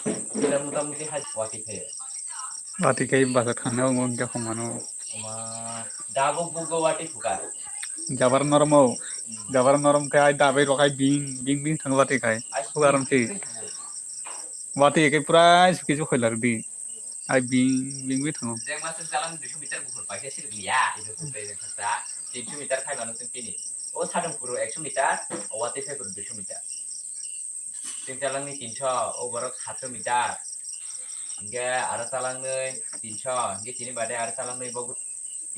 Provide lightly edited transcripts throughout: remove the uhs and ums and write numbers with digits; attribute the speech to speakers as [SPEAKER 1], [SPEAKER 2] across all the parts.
[SPEAKER 1] Kita muta-muti haji wati kaya.
[SPEAKER 2] Wati kai bahasa khana ngong kya khomano.
[SPEAKER 1] Dabo bugo wati fuka.
[SPEAKER 2] Jabar norom kai dabai rokai bing thang wati kai. Fugaram ti. Wati kai pura suki ju khailar di. Ai bing thang.
[SPEAKER 1] Jeng masuk jalan 200 meter bukur pakai sih dia itu kutai yang kata 300 meter kai mana sini. Oh sadang puru 100 meter, oh wati kai puru 200 meter. Jeng jalan ni 300, oh baru 100 meter. Hingga ada talang nih 300, hingga sini badai ada talang nih bagus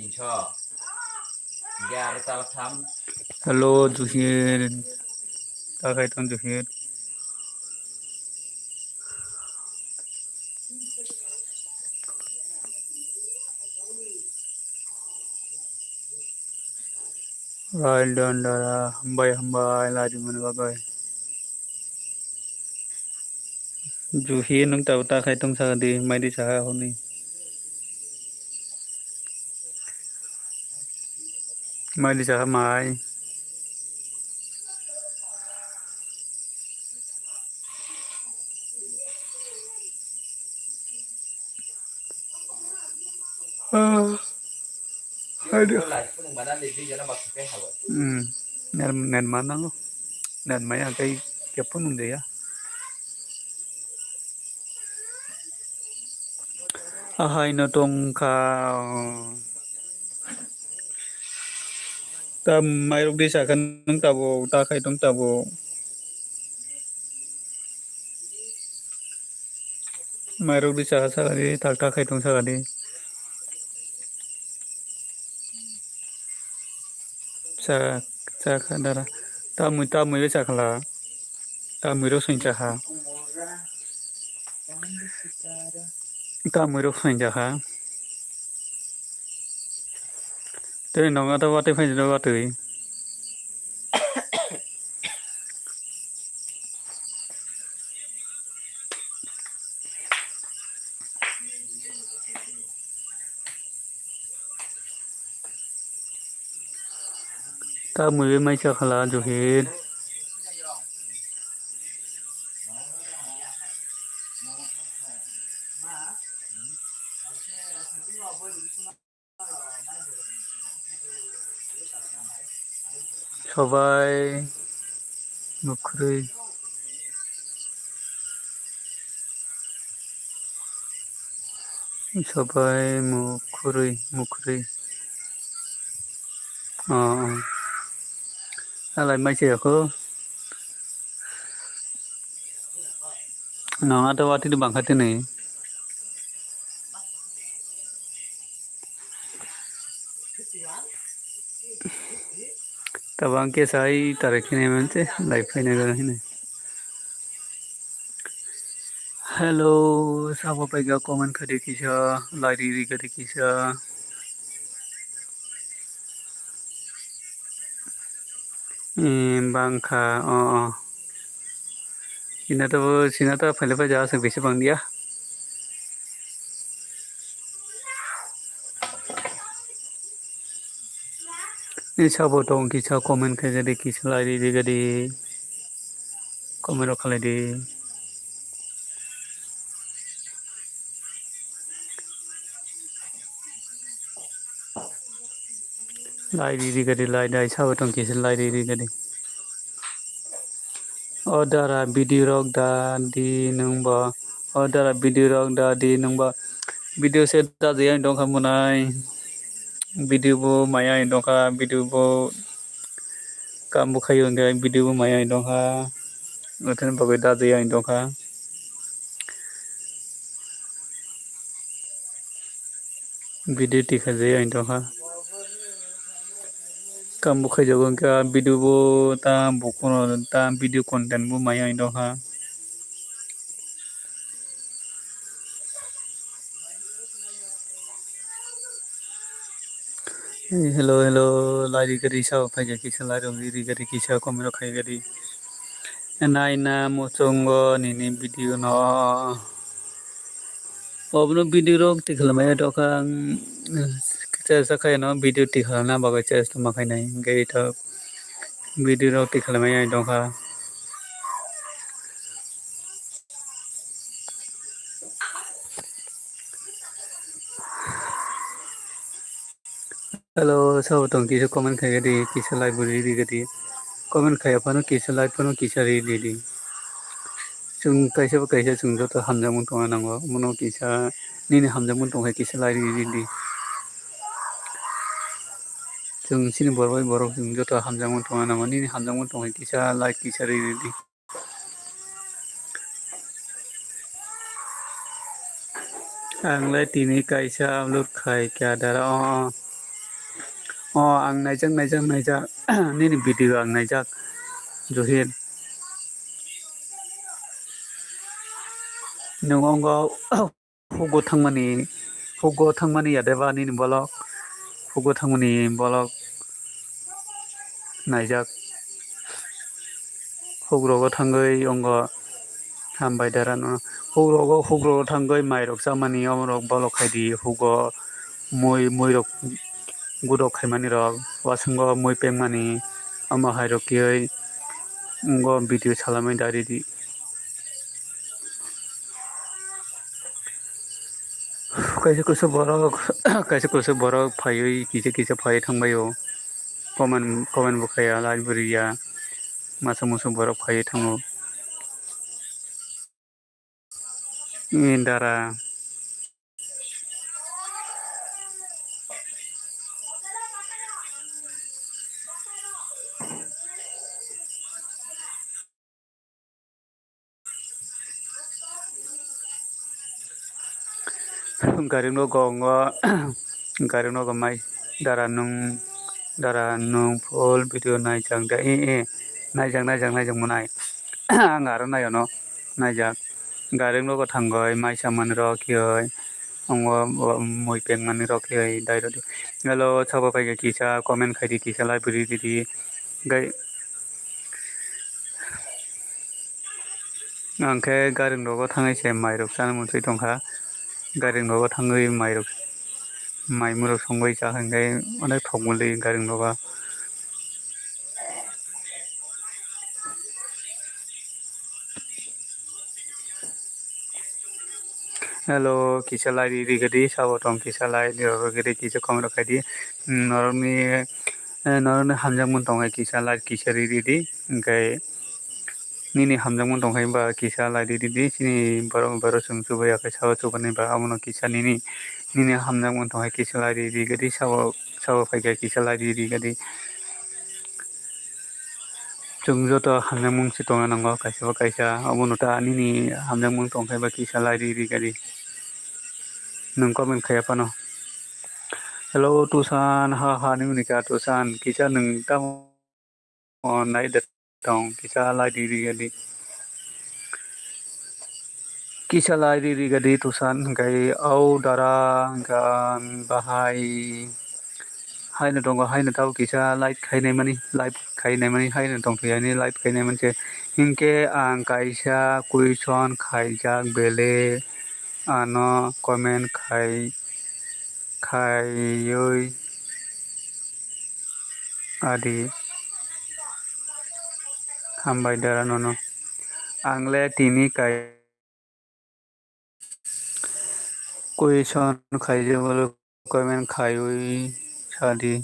[SPEAKER 1] 300. Hingga ada talang sam.
[SPEAKER 2] Hello Juhir. Ta kai tong Juhir. Rail dandara hambai laju mana bagai. Juhir nung ta kai tong sa di mai di sa honi. Mai di sa mai. Aduh. Nen mana lo? Nen mai kai kepun unde ya. Ahai no tong ka ta mai ruk di sa kan nung ta bo ta kai tong ta bo. Mai ruk di sa di ta kai tong sa di. Sa kadara. Ta mui sa kala. Ta mui ro sin cha ha. Ta mui ro sin cha ha. Te nong ata wate phai do wate. Ta mui mai sa kala Juhir. সবাই মুখরে মুখরে alai mai se ko no ata wati di bangkati ni tabang ke sai tarekhi ne mente live ne garhi. Hello, sabo paiga comment kari kisha, library kari kisha. Bangka, sina to phle pa ja se besi bang dia. Ni sabo tong kisha comment kari kisha library kari comment rakhale di. Library kari library sabo tong kisha library kari. Odara video rok da di nungba odara video rok da di nungba video set da dia dong kamunai video bo maya dong ka video bo kamu khayo ngai video bo maya dong ka oten bagai da dia dong ka video tikha dia dong ka kamu khayo ka video bo ta bukono ta video content bo maya dong ka. Hello, lari kari sa phaja kisha lari kari kisha komero khai kari naina mochongo nini video no obno video rok tikhalmaya doka chesa khai no video tikhalna bagai chesa makai nai gari tho video rok tikhalmaya doka Hello, sao tong kisa comment khai gadi kisa live buri di gadi comment khai apano kisa live pano kisa ri di chung kaisa chung joto hamjamung tonga nango mono kisa nini hamjamung tongkai kisa live di chung sini borok borok chung joto hamjamung tonga nango nini hamjamung tongkai kisa live kisa ri di anglai tini kaisa upload khai kya dara ang naijak nini video ang naijak johin nungongo hugo thangmani yadeba nini bolok hugo thangmani bolok naijak hugrogo thangoi ongo hambai dara no hugrogo thangoi mairok samani omrok bolok khaidi hugo moi rok gudok khaimani rok wasango moi pengmani ama hairok kioi ngo video salamai dari di kaisa borok phaioi kisa phai thangbaio comment bo khaya library ya masa musa borok phai thango indara garing no gongo garing no gamai dara nung full video naijak da naijak munai ang aro nayo no naijak garing no thangoi maisa mani rok kioi ongo moi peng mani rok kioi dairo di hello chabo pai kisa comment khai di kisa library di gai angke garing no thangai se mairok chana munsui tongkha garing no thangoi mairok maimurok songbai chahangkai onek thokmuli garing no hello kisa lai di gadi sabo tong kisa lai di gadi kisa comment khai di noroni hamjangmung tongai kisa lai kisa ri di angkai nini hamjangmung tongkai ba kisa lai di sini borok chung chubai akai sabo chubani ba amono kisa nini hamjangmung tongkai kisa lai di gadi sabo phaikai kisa lai di gadi chung joto hamjangmung si tonga nango kaisa amono ta nini hamjangmung tongkai ba kisa lai di gadi nung comment khai apano hello tusan ha ni unika tusan kisa nung tam on nai dat tong kisa lai di gadi kisa lai di gadi tusan gai au dara gan bahai haina dongo haina tau kisa live khainai mani haina dong thayani live khainai manche hingke ang kaisa question khaijak bele ano comment khaioi adi hambai dara nono angle tini kai question khaije bolo comment khaioi sadi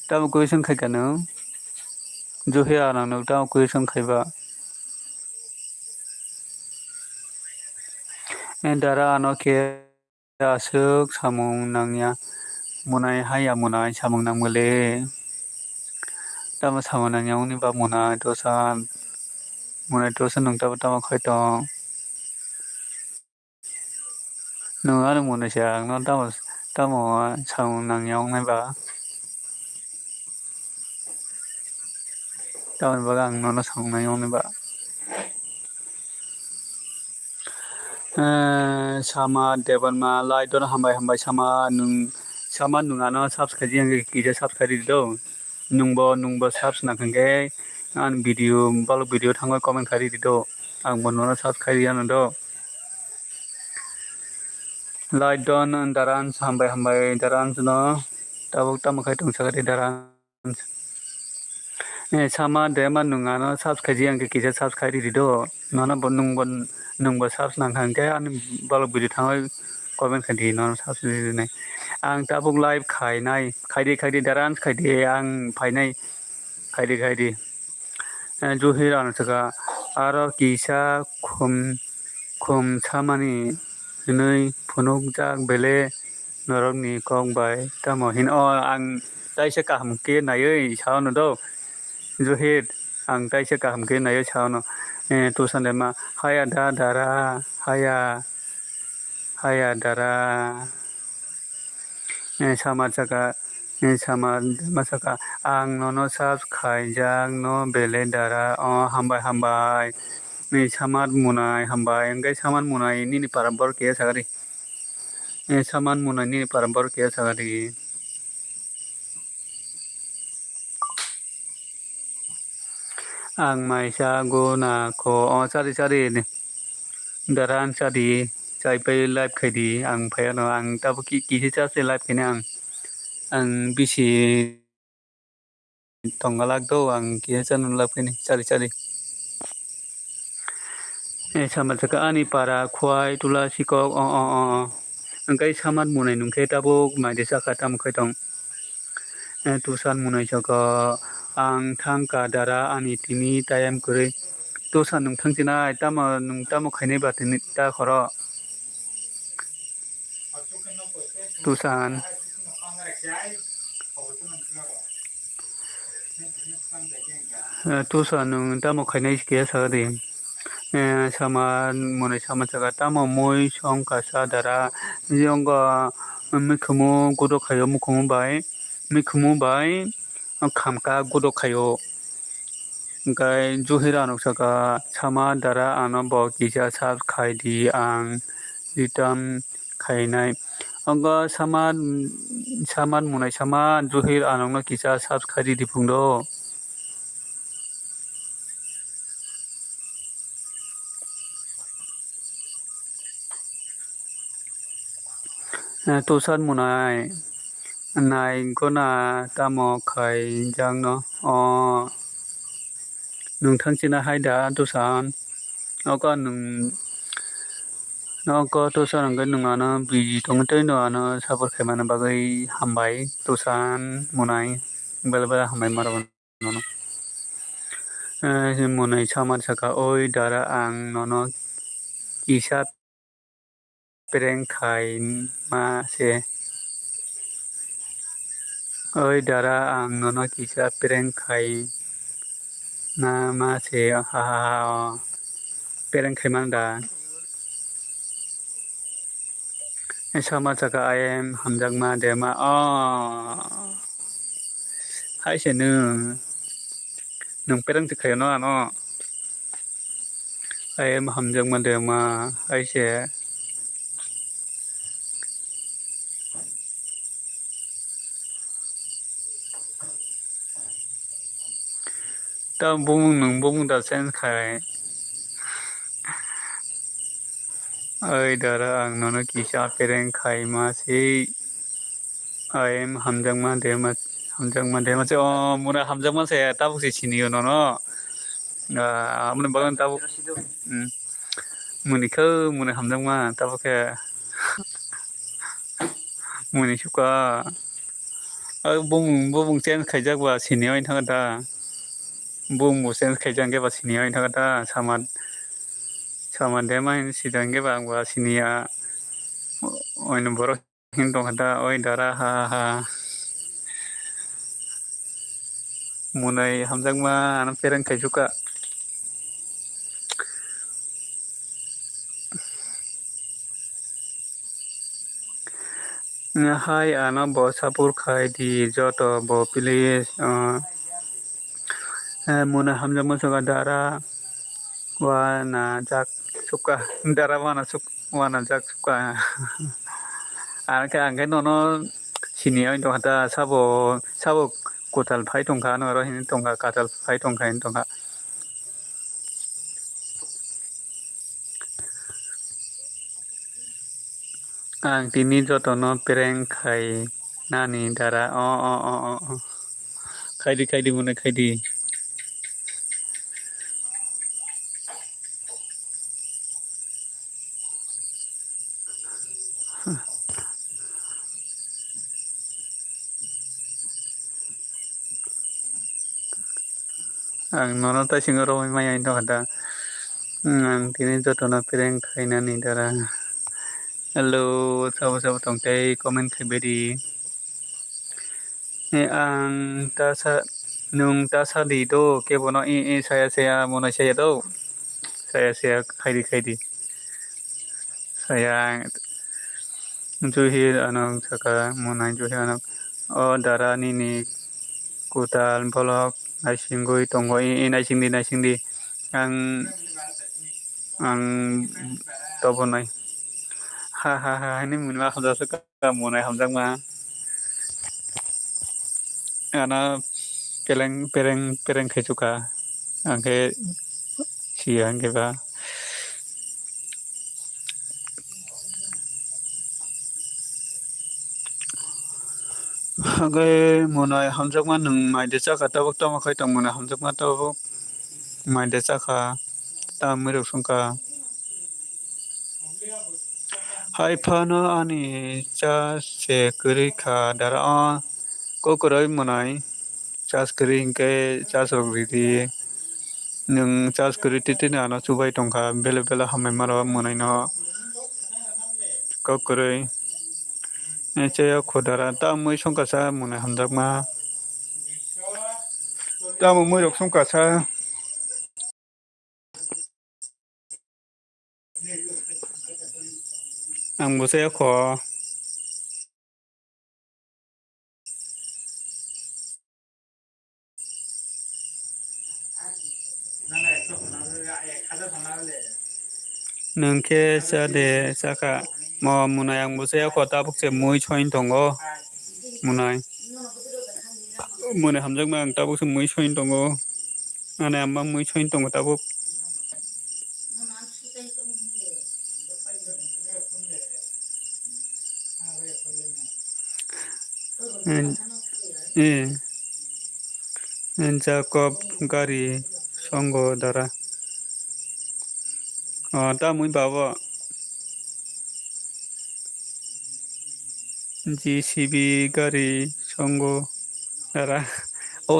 [SPEAKER 2] tam question khaikano johe anang no tam question khaiba dara ano ke asuk samung nangya munai haya munai samung nangmale tama samung nangya uni ba munai tosan nung tama khai tong nung ano munai siang no tama samung nangya ngai ba tama ba ang no samung nangya ngai ba sama devanma lai don hambai sama nungano subscribe yang kija subscribe do nungbo subs nakangge an video thangoi comment khari do ang bono subscribe yan do lai don daran hambai daran no tabuk tamakai tungsagari daran sama dema nungano subscribe yang kija subscribe do nana nungbo subs nakangge an balok video thangoi comment khari no subs nai आं tabuk live khainai khaidi daran khaidi ang phainai khaidi juhir an saka aro kisa khum samani hinui phunuk jak bele norok ni kok bai tamo hin o ang taisa kaham ke naioi saono do juhir ang taisa kaham ke naioi saono tusan lema haya dara haya dara samar saka samar masaka ang nono subscribe no bele dara o hambai ni samar munai hambai engkai samar munai ni parambor ke sagari saman munai ni parambor ke sagari ang maisa guna ko o sari ni daran sari chai pai live khaidi ang phayano ang tabuki ki cha se live kene ang bisi tongalak do ang ki cha nu live kene sari samar saka ani para khwai tula sikok o angkai samar munai nungkhe tabuk mai de saka tam khaitong tusan munai saka ang thangka dara ani tini tayam kore tusan nung thangsinai tamo khainai ba tini ta khoro tusan nung tamo khainai ke sagadi sama munai sama saka tamo moi song kasa dara yonga mikhumu godo khayo mikhumu bai khamka godo khayo gai juhira nok saka sama dara ano bo kisa sab khaidi ang ritam khainai anga saman munai sama juhir anok no kisa sab khaidi dipungdo tusan munai nai gona tamo khai jang no nung thangchina haida tusan oka noko tusan ang nung ano biji tongtoi no ano sabor khaimana bagai hambai tusan munai bela hambai maraban no munai samar saka oi dara ang nono kisa pereng khai ma se oi dara ang nono kisa pereng khai na ma se ha pereng khai manda sama saka ayem hamjak ma de ma hai se nung pereng khai no ano ayem hamjak ma de ma hai se ta bung da sen khai oi dara ang nono kisa pereng khai ma se ayem hamjak ma de ma se muna hamjak ma se tabuk se sini no amne bagan tabuk muni hamjak ma tabuk ke muni suka bung sen khai jak ba sini oi thang da bung sen khai jang ke ba sini oi thang da sama de ma sidang ke ba sini ya oi no boro hin dong da oi dara ha munai hamjak ma an pereng khai suka hai ano bo sapur khai di joto bo please muna hamjak ma saka dara wana jak suka dara wana jak suka angke nono sini oi dong da sabo kotal phai tongkha no ro hin tongkha katal phai tongkha ang tini joto no pereng khai nani dara khaidi muna khaidi आं न'नाव ताइसिङो रमाय मायानि दं दा आं दिनै जतना पेरें खायनानै दारा hello Sabo tongtei comment khaibedi ang nung tasadi do kebono saya monai saya do saya khaidi saya juhi anang saka monai juhi anang o dara nini kutal bolok naisingui tongo naisingdi ang tobonai ha ini munma hamjasa ka monai hamjangma ana pereng khaisuka angke sia angke ba angke monai hamjangma nung mai de chaka tabuk tama khai tong monai hamjangma tabuk mai de chaka ta mirok sungka haifano ani cha se kuri kha dara kokoroi monai chas kuri hingke chas rogridi nung chas kuri titi na no chubai tongkha bela hamai maro monai no kokoroi chaya khodara ta mui songkasa monai hamjakma ta mui rok songkasa ang busaya kho nungke chade chaka mo munai ang busaya kho ta bukse mui choin tongo munai hamjakma ang ta bukse mui choin tongo ane amma mui choin tongo ta buk Jacob gari songo dara ta mui babo JCB gari songo dara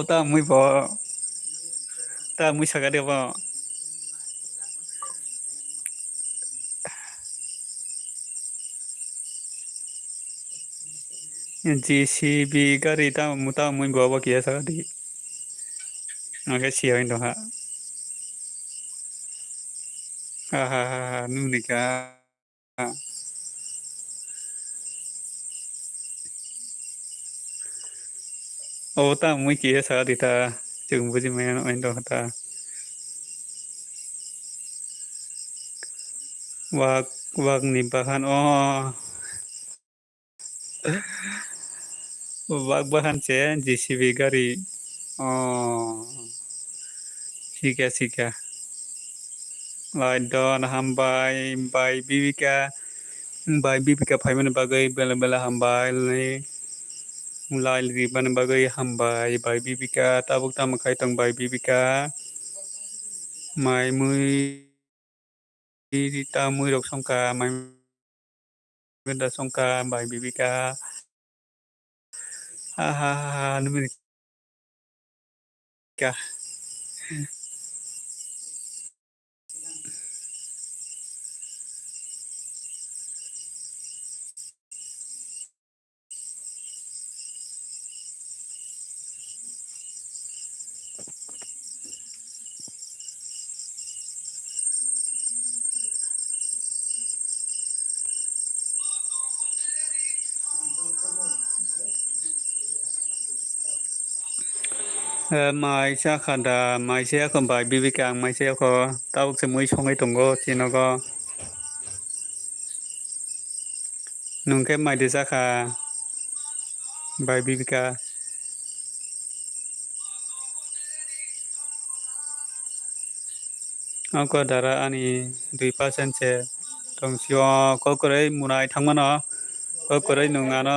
[SPEAKER 2] ta mui bo ta mui sagade bo JCB gari ta mui bo kia sagade angke sia indo ha nunika ta mui kia sagade ta chung buji mayan indo ta wak ni bahan wak bahan che JCB gari sika Laidon hambai bai bibika paiman bagai bela hambai mulai riban bagai hambai bai bibika tabuk tam khai tong bai bibika mai mui ta mui rok songka mai benda songka bai bibika numika mai cha khanda mai se ko bai bibika mai se ko tabuk se mui songai tongo chinogo nungke mai de chaka bai bibika angko dara ani 2% che tongsio kokorei munai thangmano kokorei nungano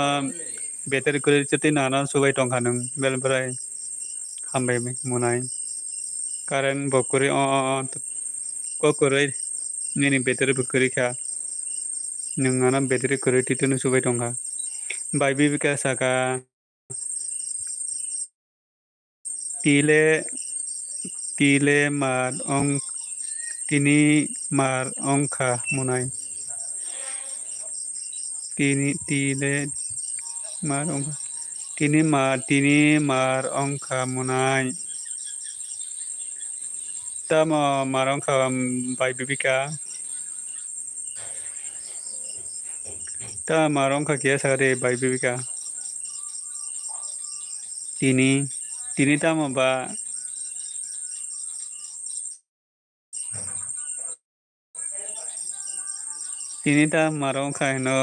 [SPEAKER 2] battery kuri chiti nano subai tongkha nung belbrai hambai munai current bokuri kokorei nini battery bokuri kha nungano battery kuri titunu subai tongkha bai bibika saka tile tile mar ong tini mar ongkha munai tile mar ongkha tini mar ongkha munai tama mar ongkha bai bibika ta mar ongkha kia sagare bai bibika tini tama ba tini ta mar ongkha no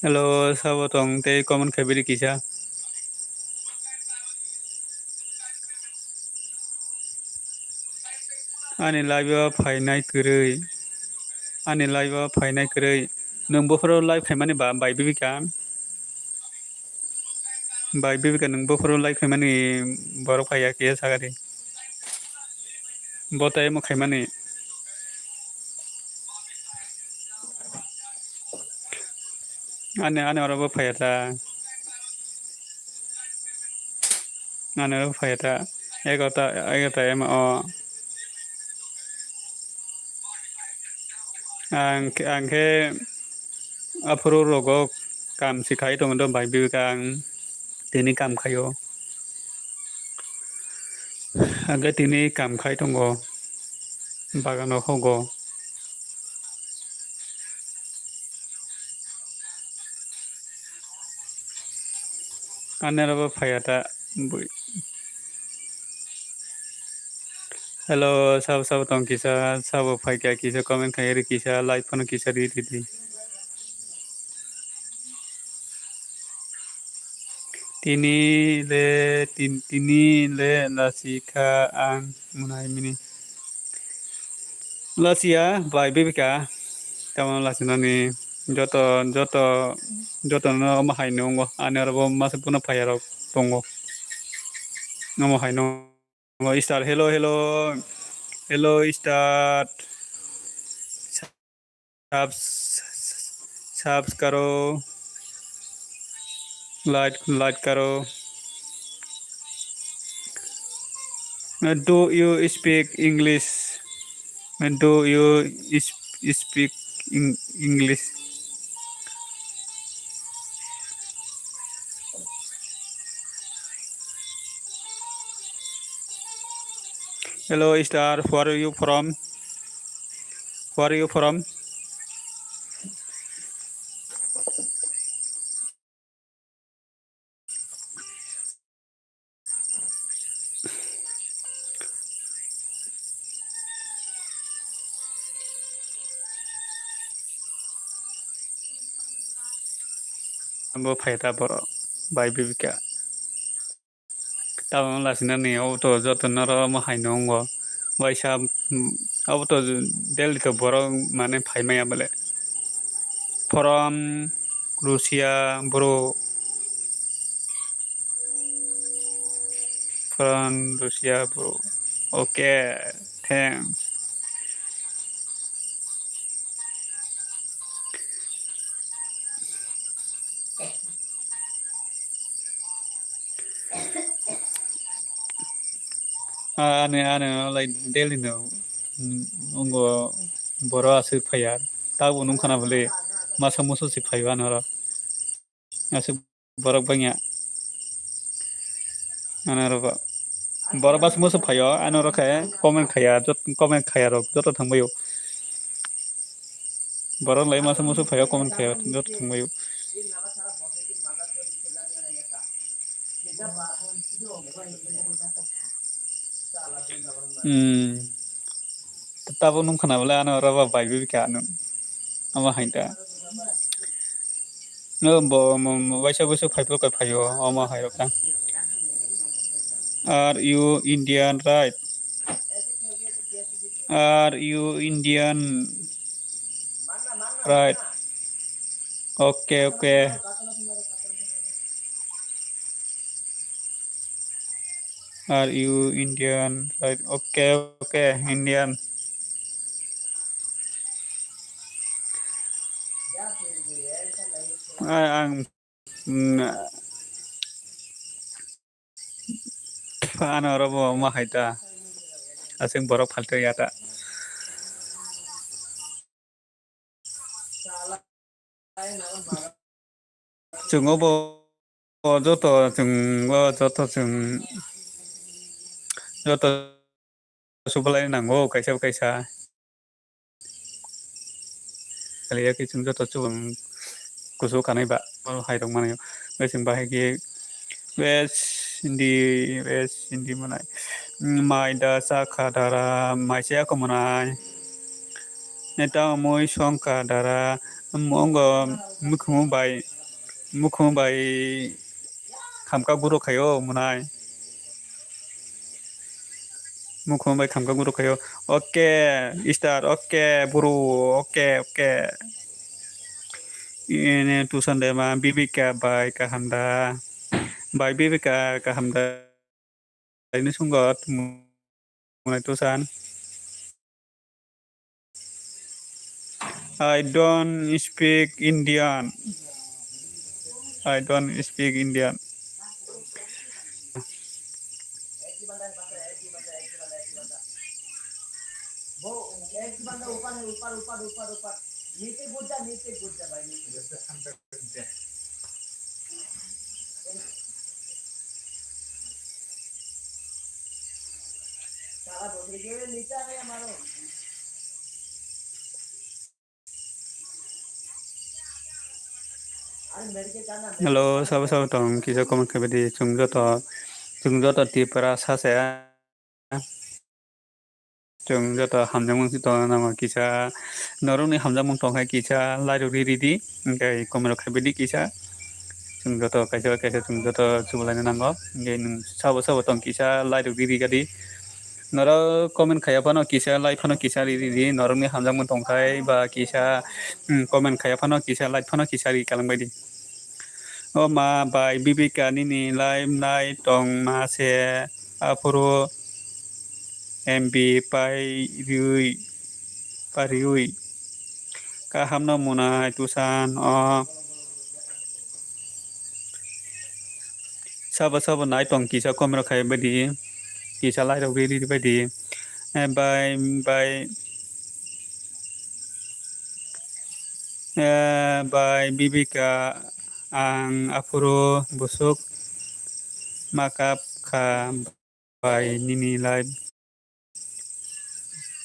[SPEAKER 2] hello sabotong te common khabiri kisa ani live phainai kwrui ani live phainai kwrui nung boforo live khaimani ba bai bibika nung boforo live khaimani borok phaya kia sagare botai mo khaimani ane oro phaya ta ane oro phaya ta egota em o angke afro rogo kam sikhai tong do bai bibika tini kam khayo angke tini kam khai tongo bagano hogo ane oro phaya ta hello sab tong kisa sab phai kya kisa comment khairi kisa live phone kisa di tini le lasika ang munai mini lasia bai bibika tama lasina ni joto no mahai nongo ane oro masuk puna phaya rok tongo no mahai no start hello start subs karo like karo do you speak English do you speak English hello star where are you from bo phaita boro bai bibika tama lasina ni auto joto noro mahai nongo waisa auto delhi to boro mane phaimaya bole from Russia bro from Russia bro okay thanks ane like delhi no ungo boro asuk phaya tabo nung khana bole masa muso si phaiwa noro asuk borok banya anaro borok bas muso phayo anoro khaye comment khaya rok joto thangbayo borok lai masa muso phayo comment khaya joto thangbayo tabo nung khana bole anoro ba bai bibika anu ama hainta no bo waisa busu phaipo ka phayo ama hayoka are you Indian right are you Indian right okay are you Indian right okay Indian आं ano robo mahayta asing borok falto yata जोङो joto जोंबो joto जों joto subalai nango kaisa kaisa kaliya ki जों joto subang kusu kanai ba haidong manayo besing bahagi bes hindi manai maida saka dara maisya ko manai neta moi songka dara mongo mukhu bai khamka guru khayo manai mukhu bai khamka guru khayo oke start oke buru oke ini tusan dema bibika bai kahanda bai bibika kahamda ini sunggot mulai tusan I don't speak Indian. I don't speak Indian. Hello, sahabat tong kisah komen kebedi jungjoto tipera sasea jungjoto hamjamung si tong nama kisah noruni hamjamung tong hai kisah laju ridi ingkai komen kebedi kisah jungjoto kaisa jungjoto subulai nango ingkai sahabat tong kisah laju ridi gadi noro komen khaya pano kisah lai pano kisah ridi noruni hamjamung tong hai ba kisah komen khaya pano kisah lai pano kisah ri kalang baidi o ma bai bibika nini lai nai tong ma se apuro mb pai riui kaham no munai tusan o saba nai tong kisa komro khai badi kisa lai ro ri badi bai bibika ang apuro busuk makap ka bai nini lai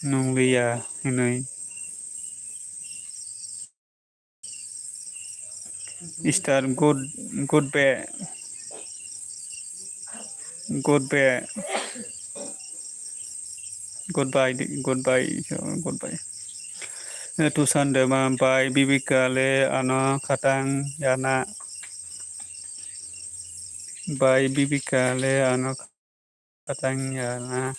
[SPEAKER 2] nunglia hinui Star good be goodbye tusan dema bai bibika le ano katang yana bai bibika le ano katang yana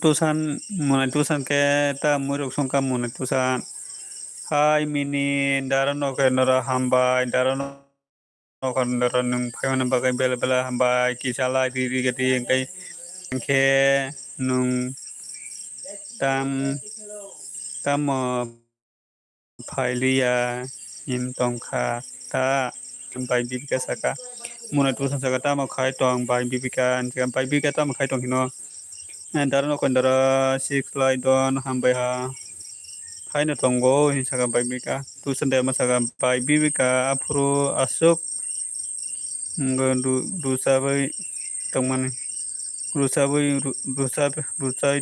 [SPEAKER 2] tusan mulai tusan ke ta muruk songka mulai tusan hai mini darano ke nora hambai darano kan nora nung phayon bagai bela hambai kisala diri gati engkai engke nung tam phailiya in tongkha ta bai bibika saka mulai tusan saka ta ma khai tong bai bibika bai bibika ta ma khai tong hino darano kan dara six lai don hambai ha hai na tongo hin saka bai bibika tusan de ma saka bai bibika apuro asuk rusa bai tongmani rusa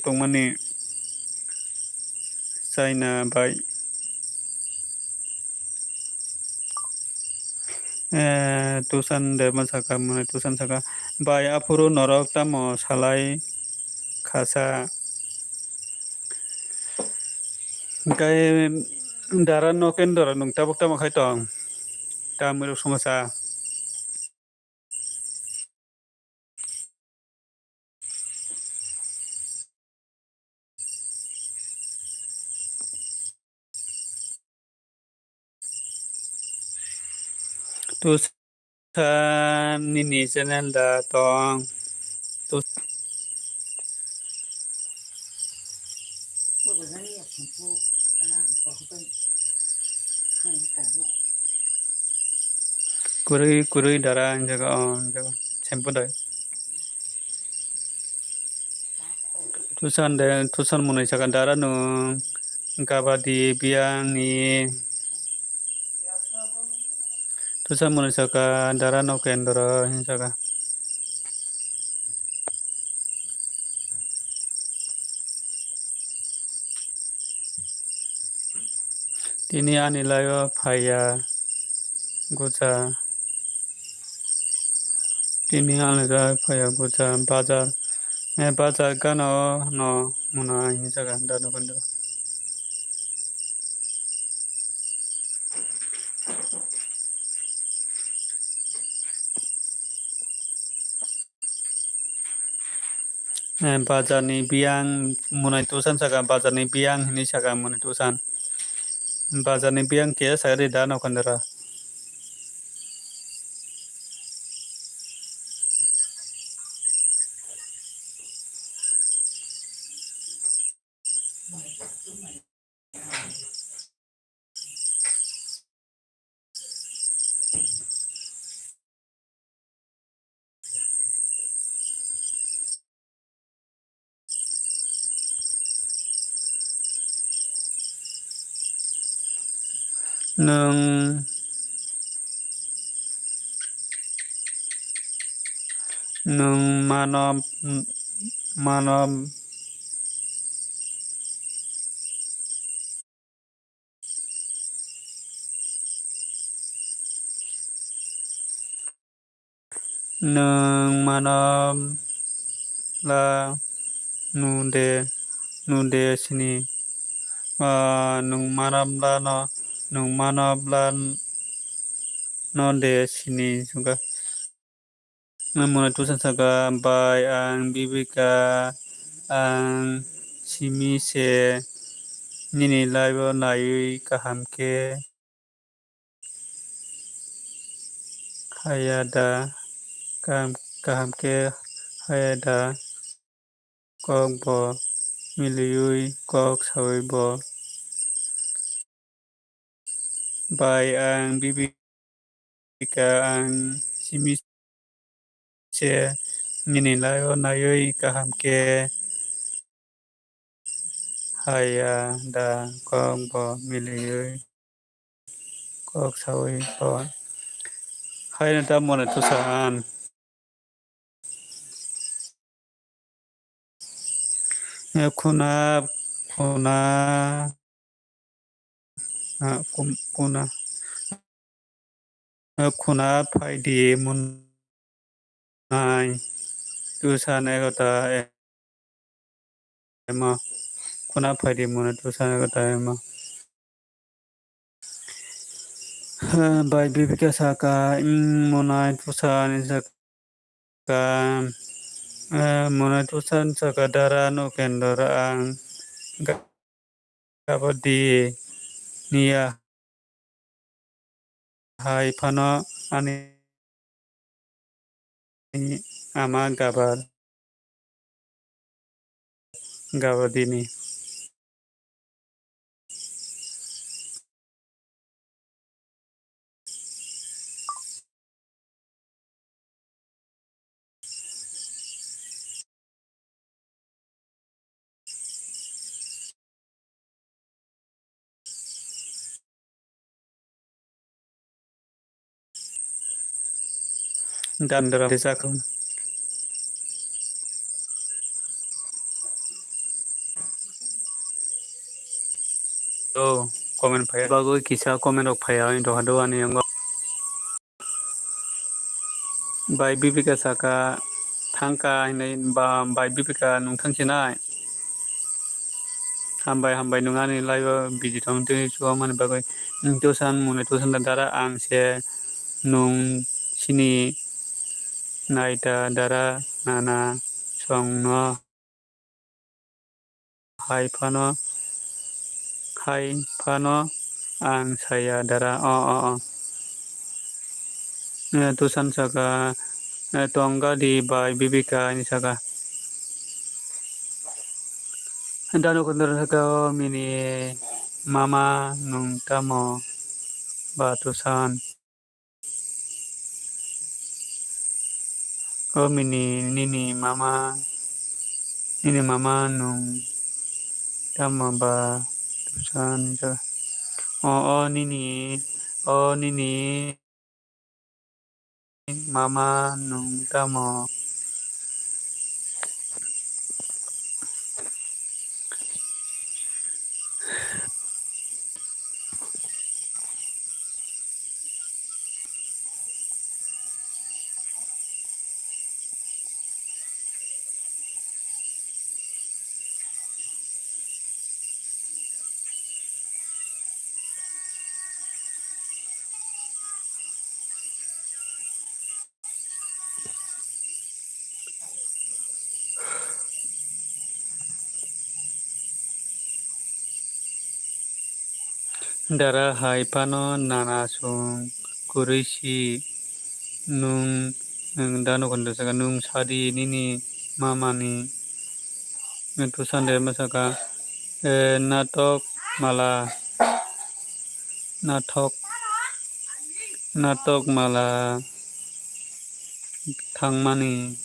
[SPEAKER 2] tongmani China bai tusan de masaka mane tusan saka bai apuro norok tamo salai khasa kai daran no ken dara nung tabuk tamo khai tong tamiro somasa tusan nini channel da tong kurui kurui dara jaga jaga shampoo dai tusan munai saka dara no gabadi biang ni tusan munai saka dara no kendra saka tini anilayo phaya guja tini anilayo phaya guja bazar bazar gano no munai saka dara no kendra bazar ni biang munai tusan saka bazar ni biang ini saka munai tusan bazar ni biang kia saka dara no kendra nung nung manom manom nung manom la nude sini nung manom la no nung manom la no de sini juga muna tusan saka bai ang bibika ang simi se nini laibo nai kaham ke hayada kaham ke hayada kok bo miliyui kok sawi bo bai ang bibika ang simi se nini laibo nai kaham ke hayada kok bo miliyui kok sawi bo hayada muna tusan kuna kuna kuna kuna paidi munai tusan egota ema kuna paidi munai tusan egota ema bai bibika saka munai tusan saka munai tusan saka dara no kendora ang gabadi nia hai pano ani ama gabadini dan dalam desaku komen phaya bago kisa komen rok phaya into hado ani ang bai bibika saka thangka hinai ba bai bibika nung thangsinai hambai nungani laiba biji thong tini chuwa mani bagoi tusan mune tusan dara ang se nung sini naita dara nana song no hai phano ang saya dara tusan saka tonga di by bibika ini saka dano kondor saka mini mama nung tamo ba tusan mini mama nung tamo ba tusan saka nini mama nung tamo dara hai pano nana sung kurisi nung dano kondor saka nung sadi nini mama ni tusan de masaka natok mala natok mala thangmani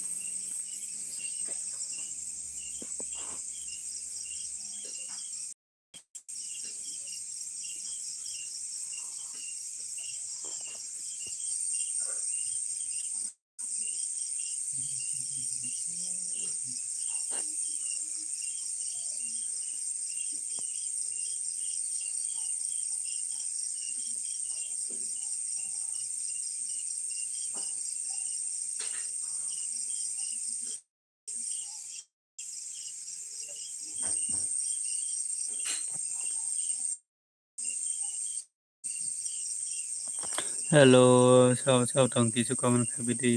[SPEAKER 2] hello sao tong kisu comment khabidi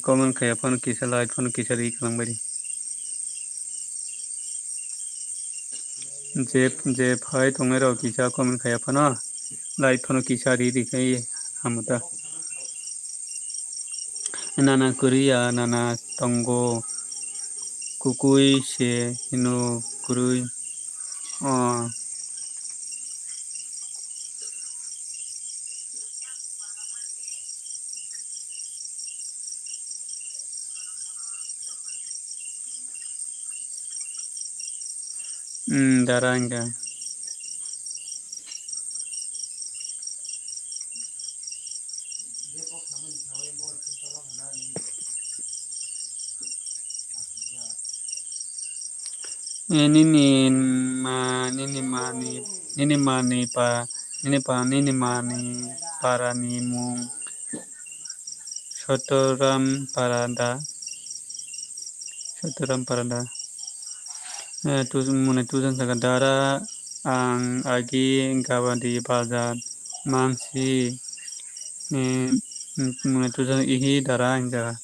[SPEAKER 2] comment khaya phone kisa light phone kisa ri kalang bari je phai tongai ro kisa comment khaya phone light phone kisa ri kai hamuta nana korea nana tongo kukui se ino kurui daranga nini mani para ni mung sotoram parada tusan saka dara ang agi gabadi bazar mangsi tusan ihi dara ang jaga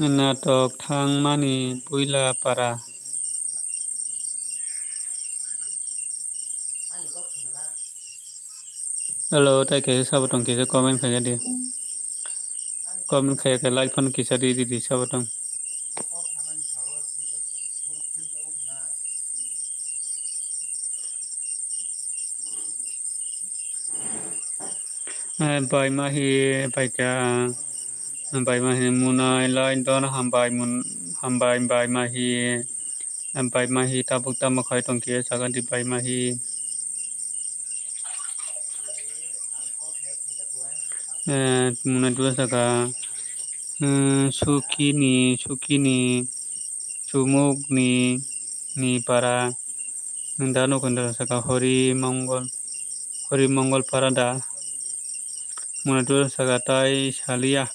[SPEAKER 2] natok thang mani puila para hello tai ke sabatong ke comment khaya dia comment khaya ke like phone kisa di sabatong bai mahi bai ka bai mahi munai lain don hambai bai mahi tabuk tamakhai tongke sagan di bai mahi munai dua saka sukini sumuk ni para dano kondor saka hori mongol parada munai dua saka tai salia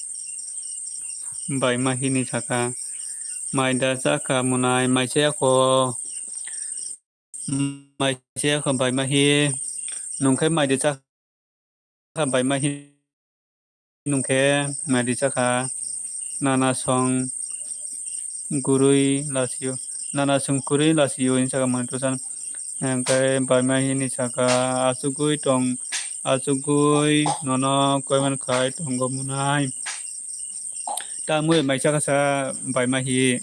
[SPEAKER 2] bai mahi ni saka maida saka munai maisaya ko maise ka bai mahi nungkai mai de cha ka bai mahi nungke mai de cha ka nana song gurui lasio nana song gurui lasio in cha ka man tu san kai bai mahi ni cha ka asugui tong asugui nono koiman khai tonggo munai ta mui mai cha ka sa bai mahi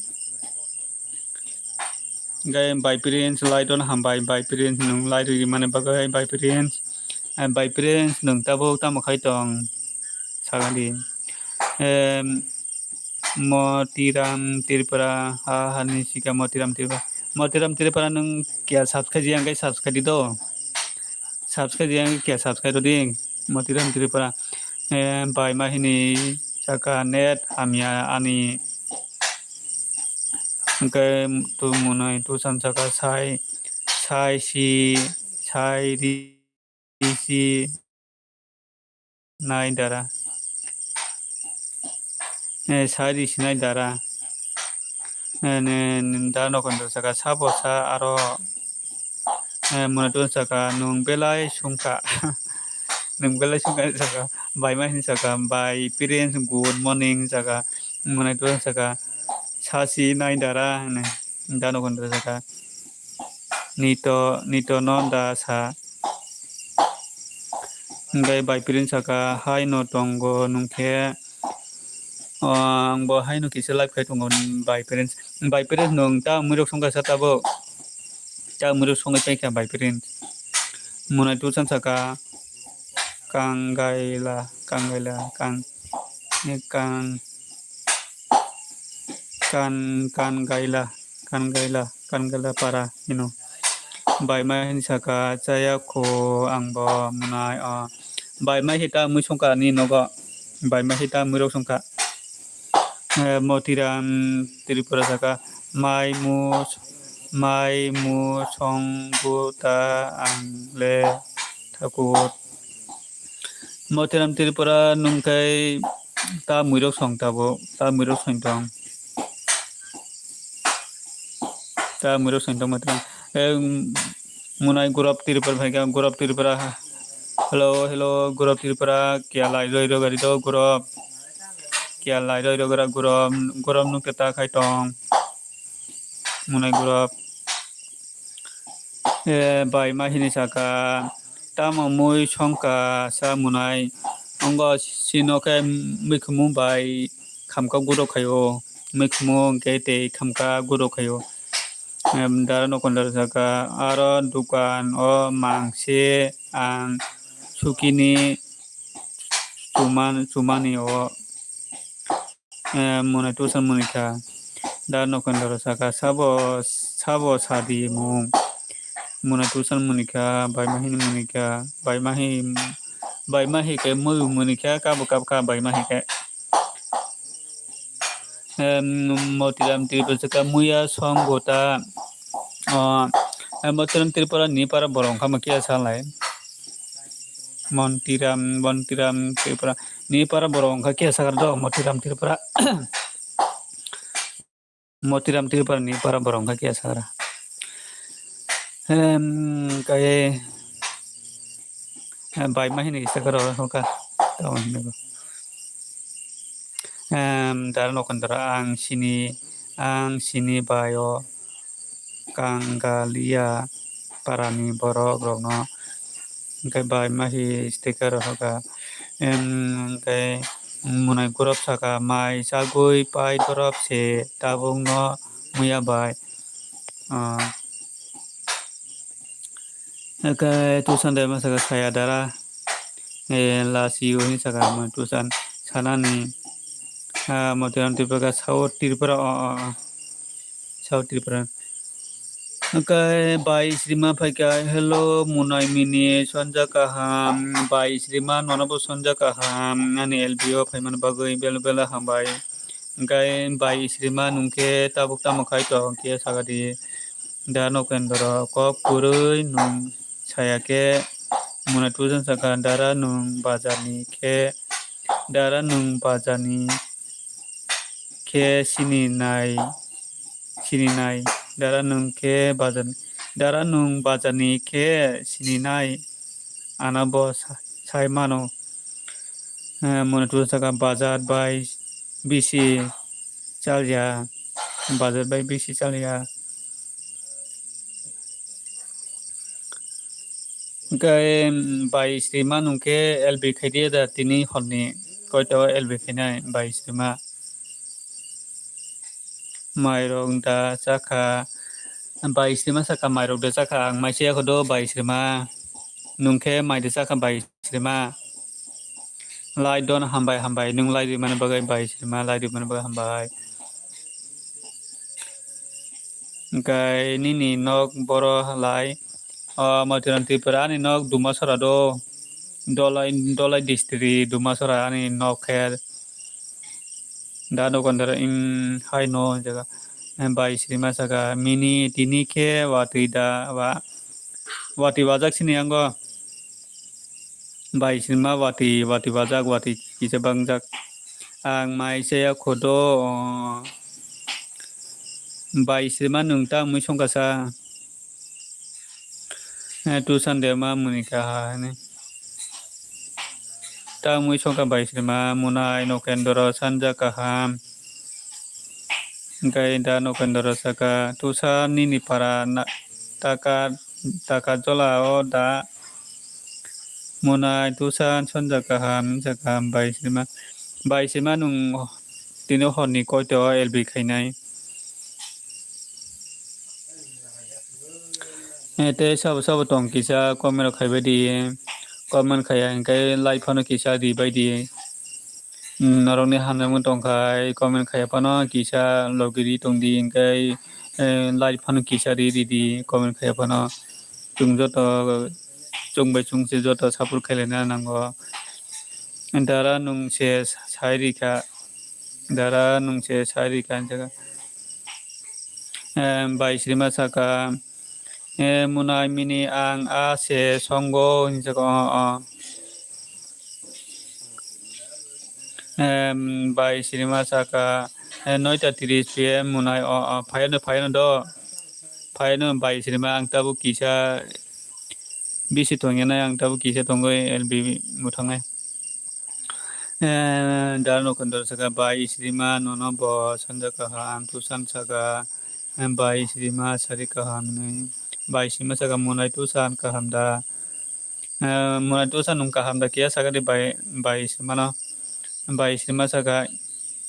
[SPEAKER 2] gai bai prince lai don ham bai prince nung lai ri mane bagai bai prince bai prince nung tabo tam khai tong sagadi motiram tirpura ha hani sika motiram tirpura nung kya subscribe yang gai subscribe do subscribe yang kya subscribe do ding motiram tirpura bai mahini chaka net hamya ani kai tu munai tu sam chaka sai ri si nai dara sai ri si nai dara ne da no kon chaka sabosa aro munai tu chaka nung belai sungka nung belai sungka chaka bai mahini chaka bai parents good morning chaka munai tu chaka sasi nai dara ne da no kon chaka nito no da sa gai bai parents chaka hai no tongo nungke ang bo hai no kisa life kai tongo bai parents nung ta murok songka sa tabo ta murok songai pai kya bai parents munai tu san chaka kangaila kang gaila para bai mai saka chaya ko angbo munai bai mai hita musongka ni nogo bai mai hita murok songka motiram tripura saka mai mu songbuta angle thakur motiram tripura nungkai ta murok song tabo ta murok song tong motiram munai gurap tripura bhai gurap tripura hello gurap tripura kya lai roi ro gari do gurap kya lai roi ro gara gurap nu keta khai tong munai gurap bai mahini saka tamo mui songka sa munai ongo sinoke mikhumu bai khamka guro khayo mikhumu gete khamka guro khayo dara no kon saka aro dukan o mangse ang sukini sumani o munai tu san munika dara no kon saka sabo sadi mung munai tu san munika bai mahi ke mu munika ka bai mahi ke motiram tripura saka muya songgota motiram tripura ni para borong kama kia salai montiram tripura ni para borong ka kia sagar do motiram tripura ni para borong ka kia sagar kai bai mahini sagar hoka tahun nego dara no kandara ang sini bayo kanggalia parani borok rokno kai bai mahi sticker hoka kai munai gurap saka mai sagui pai dorap se tabung no muya bai kai tusan dema saka saya dara lasiu ni saka tusan sanani motiram tripura South Tripura kai bai srima phaika hello munai mini sonja kaham bai srima nonabo sonja kaham ani lbo phaiman bagoi bela hambai kai bai srima nungke tabuk tamakai to ke sagadi dano kendro kok purui nung sayake munai tusan saka dara nung bazani ke sini nai dara nung ke bazan dara nung bazarni ke sininai anabo sai mano mone tu saka bazar bai bisi chalya bazar bai bisi chalya kai bai sima nungke LB khaidi da tini honni koito LB khainai bai sima mairong da chakha bai sima saka mairong da chakha ang maise khodo bai sima nungke mai da chakha bai sima lai don hambai nung lai di mana bagai bai sima lai di mana bagai hambai kai nini nok boro lai matiran tripura ni nok dumasara do dolai district dumasara ani nok kher da dokandara in hai no jaga bai sima saka mini tini ke wati da wati wajak sini anggo bai sima wati wajak wati kisa bangjak ang mai saya khodo bai sima nungta mui songkasa tu sande ma munika ne ta mui songka bai sima munai no kendoro sanja kaham gai da no kendoro saka tu sa nini para na taka jola o da munai tu sa sanja kaham jakam bai sima nung tino honni koito LB khainai te sab tong kisa komero khaibai di komen khaya kai lai phano kisa di bai di naroni hanamung tongkai komen khaya pano kisa logiri tongdi kai lai phano kisa di komen khaya pano chungjoto chungbai chungse joto sapur khailena nango dara nungse sairika jaga bai sima saka munai mini ang a se songo jaga bai sima saka 9:30 PM munai phayano do phayano bai sima ang tabu kisa bisi tongena ang tabu kisa tongoi LB mutangai darno kondor saka bai sima nono bo sanja kaham tusan saka bai sima sari kaham ni bai sima saka munai tusan kaham da munai tusan nung kaham da kia saka di bai sima no bai sima saka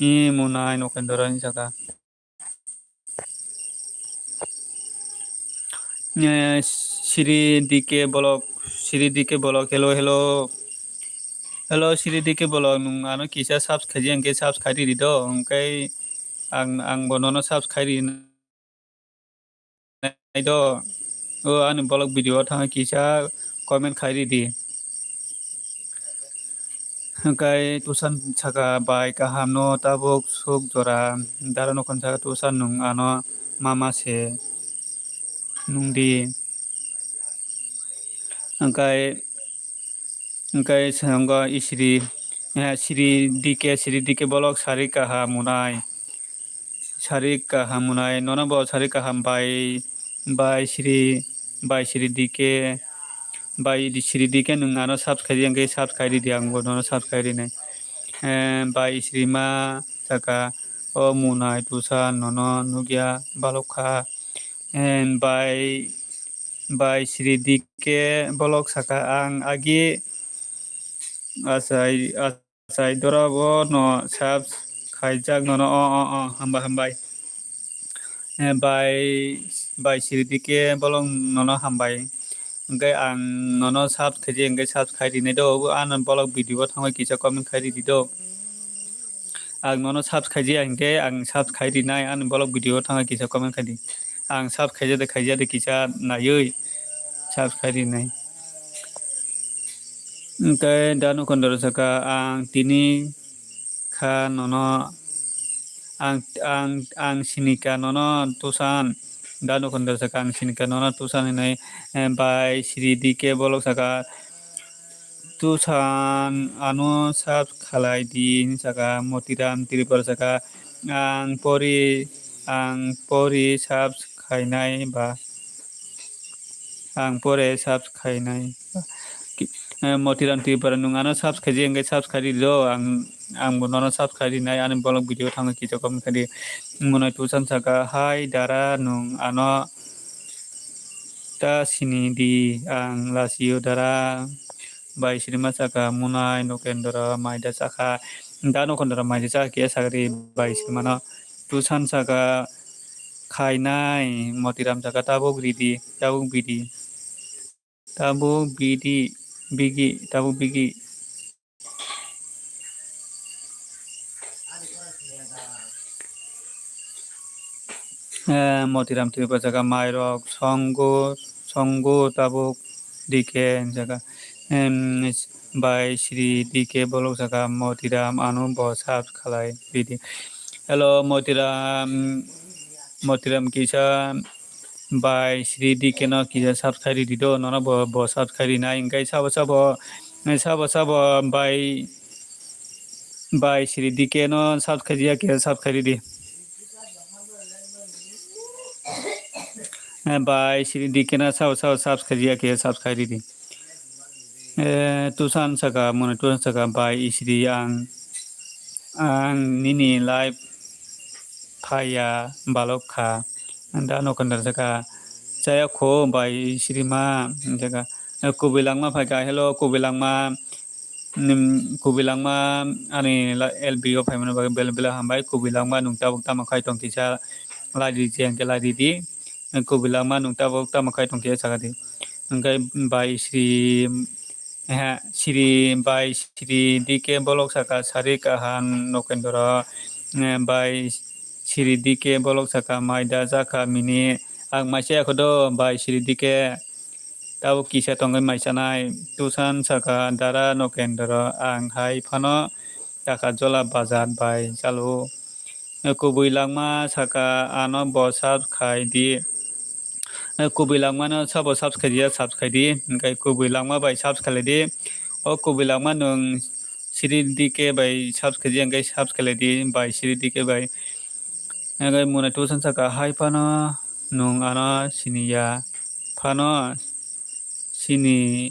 [SPEAKER 2] I munai no kondor saka Siri dike bolok hello Siri dike bolok nung ano kisa subscribe angke subscribe di do angkai ang bonono subscribe nai do anu bolok video thang kisa comment khairi di angkai tusan saka bai kaham no tabuk suk jora darano kon saka tusan nung ano mama se nung di angkai sangga Siri dike bolok sari kaham munai nono bo sari kaham bai Siri dike nung ano subscribe angke subscribe di ang bonono subscribe nai bai Siri ma saka o munai tusan nono nugya balokha bai Siri dike bolok saka ang agi asai dorabo no subs khaijak nono hambai bai Siri dike bolong nono hambai angkai ang nono subs khaji angkai subs khairi ne do an bolok video thangoi kisa comment khairi di do ang nono subs khaji angke ang subs khairi nai an bolok video thangoi kisa comment khairi ang subs khaija de kisa nayoi subs khairi nai angkai dano kondor saka ang tini kha nono ang sinika nono tusan dano kondor saka ang sinika nono tusan nai bai Siri dike bolok saka tusan ano sub khalai di saka motiram tripur saka ang pori subs khainai ba ang pore subscribe motiram tipara nungano subscribe engge subscribe do ang bonono subscribe nai ani bolog video thang kicho kom kadi munai tusan saka hai dara nung ano ta sini di ang lasio dara bai sirima saka munai nokendra maida saka dano kondra maida saka ke sagri bai sirima no tusan saka khainai motiram saka tabuk bidi tabuk bigi motiram tiba jaga mairok songgo tabuk dike jaga bai Shri dike bolok jaga motiram anu bo sab khalai bidi hello motiram kisa bai Shri dike no kisa subscribe dido nono bo subscribe na ingkai sabo bai Shri dike no subscribe ke subscribe di bai Shri dike na subscribe ke subscribe di tusan saka mona tusan saka bai Shri ang nini live phaya balokha anda no kandar saka saya ko bai Shri ma jaga kubilangma phaka hello kubilangma ani LBO phaimana bagai bela hambai kubilangma nungta bukta makai tong kisa ladi jeng ke ladi di kubilangma nungta bukta makai tong kisa sagadi engkai bai Shri dike bolok saka sari kahan nokendora bai Shri dike bolok saka maida jaka mini ang maisya khodo bai Shri dike tau kisa tongai maisanai tusan saka dara nokendora ang hai phano jaka jola bazar bai chalu kubilangma saka ano bo subscribe di kubilangma no sabo subscribe di engkai kubilangma bai subscribe di o kubilangma nung Shri dike bai subscribe engkai subscribe di bai Shri dike bai engkai muna tusan saka hai phano nung ano siniya phano sini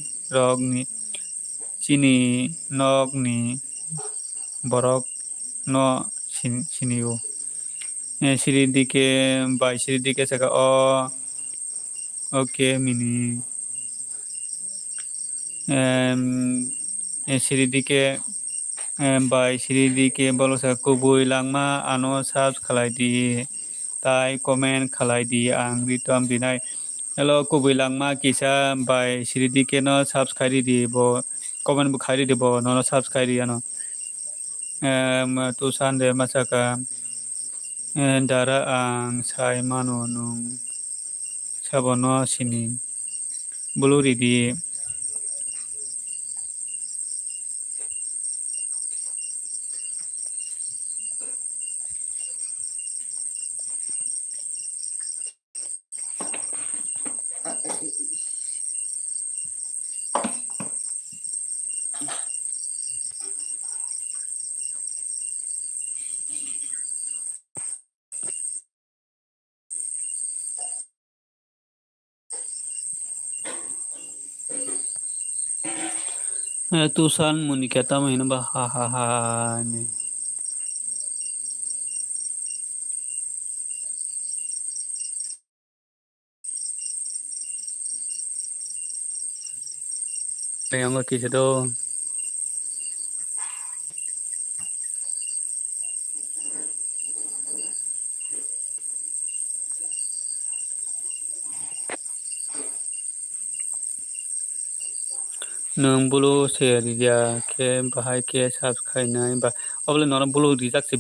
[SPEAKER 2] nog ni borok no siniu Shri dike bai Shri dike saka o okay mini Shri dike bai Shri dike bolo saka kubui langma ano subscribe di tai comment khalai di ang ritom dinai hello kubilangma kisa bai Shri dike no subscribe di bo comment bu khari di bo no subscribe ano tusan de masaka dara ang sai mano nung sabono sini buluri di tusan munikata mahina ba ha ni yang kisa do nung bulu share dia ke bahai ke subscribe nai ba oble nona bulu rijak se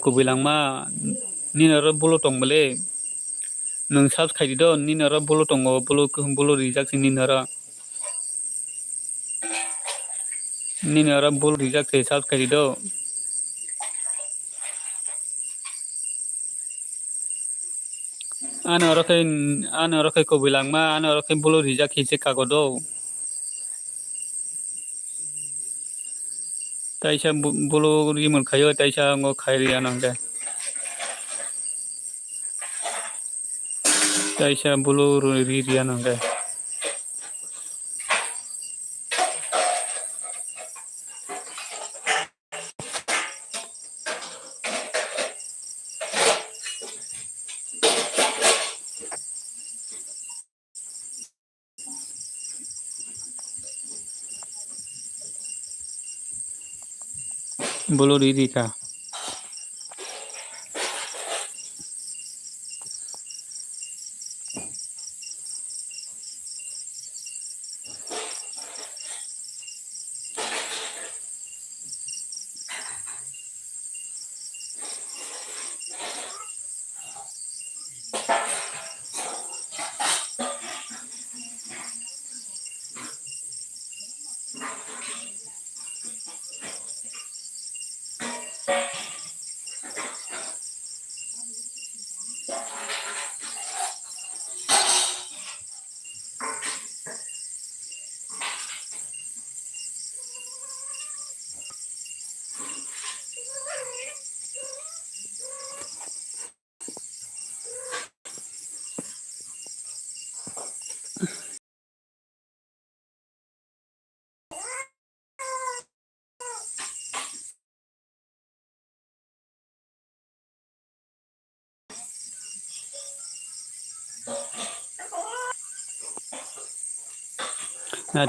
[SPEAKER 2] kubilangma ninaro bulu tong bele nung subscribe do ninaro bulu tongo bulu rijak se ninaro bulu rijak se subscribe do ano rokai kubilangma ano rokai bulu rijak hise kagodo taisa bulu rimul khayo taisa ngo khairi anangde Kaisa bulu riria nangga. Bulu riri ka.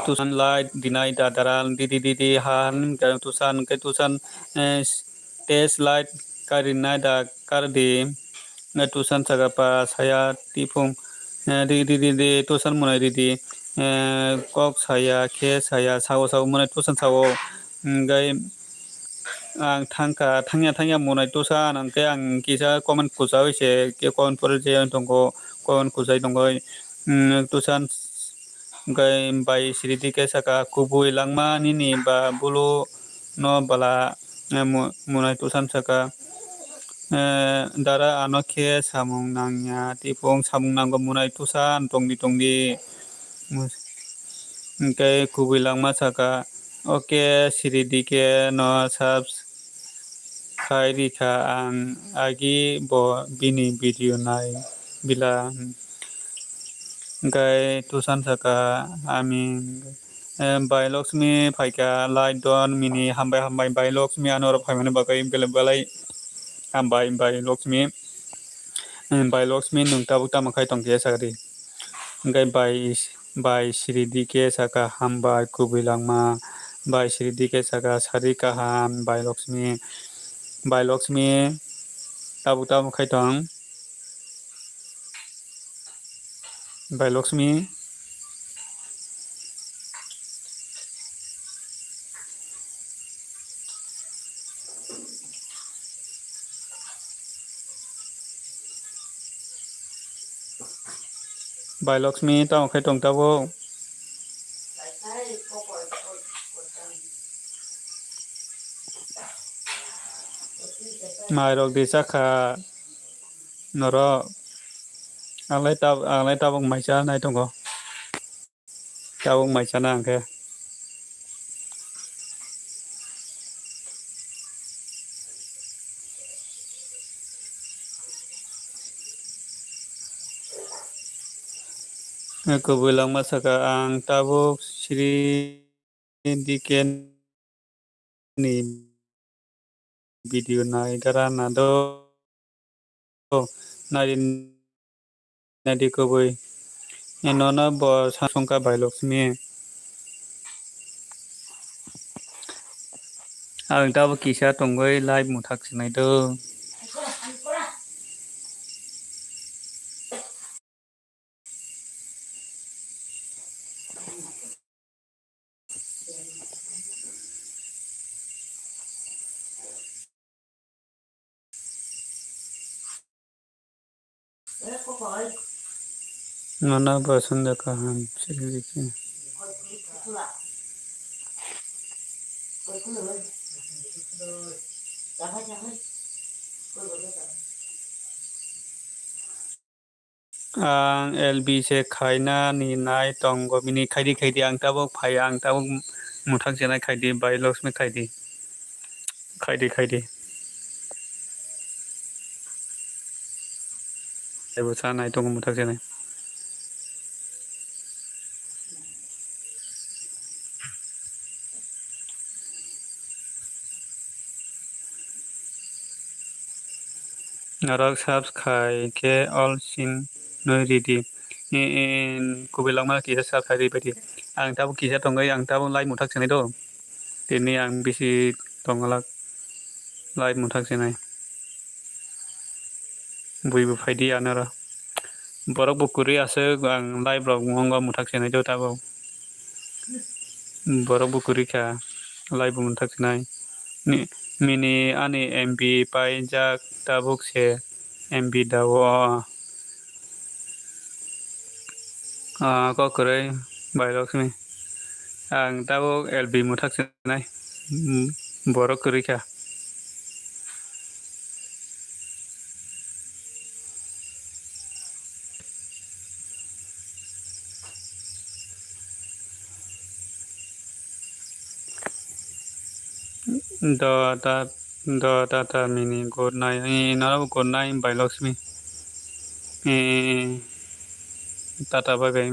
[SPEAKER 2] Tusan light dinai dadaran di han ka tusan test light karinai da kardi tusan sagapa saya tipung di tusan munai di kok saya ke saya sawo munai tusan sawo gai ang thangya munai tusan angke ang kisa comment kusau se ke comment por je tongko comment kusai tongko tusan gai bai siriti ke saka kubui langma nini ba bulu no bala munai tusan saka dara anoke samung nangya tipong samung nanggo munai tusan tongdi kai kubui langma saka oke siriti ke no sab kai rika ang agi bo bini video nai bila gai tusan saka amin bai Laksmi paika light don mini hambai bai Laksmi anor paimane bagai bele balai hambai bai Laksmi nungta bukta makai tongke sakari gai bai siridi ke saka hambai kubilangma bai siridi ke saka sari kaham bai Laksmi tabukta makai tong bai Laksmi bai Laksmi ta makai tong tabo mai rok di saka noro anglai tabung maisa nai tongko tabung maisa na angke kubilang masaka ang tabuk siri diken ni video nai darana do nai nadi kubui nona bo sangka bai Laksmi ang tabuk kisa tonggoi live muthak sinai do nona bo sunda kaham siri diken ang LB se khaina ni nai tonggo mini khaidi ang tabuk phai ang tabuk muthak sinai khaidi bai Laksmi khaidi ebu sa nai tonggo muthak sinai Narok subscribe ke all sin noi ready. Kubilang kita subscribe ready. Ang tabu kisah tonggai ang tabu like mutak senai do. Tini ang bisi tongalak like mutak senai. Bui bu faidi anara. Borok bukuri ase ang like brok ngongga mutak senai do tabu. Borok bukuri ka like bu mutak senai. Ni mini ani MB pai jak tabuk se MB dawo ko kurai bai laksmi ang tabuk LB mutak senai borok kuri ka da mini good night narabu good night bai laksmi tata bye bye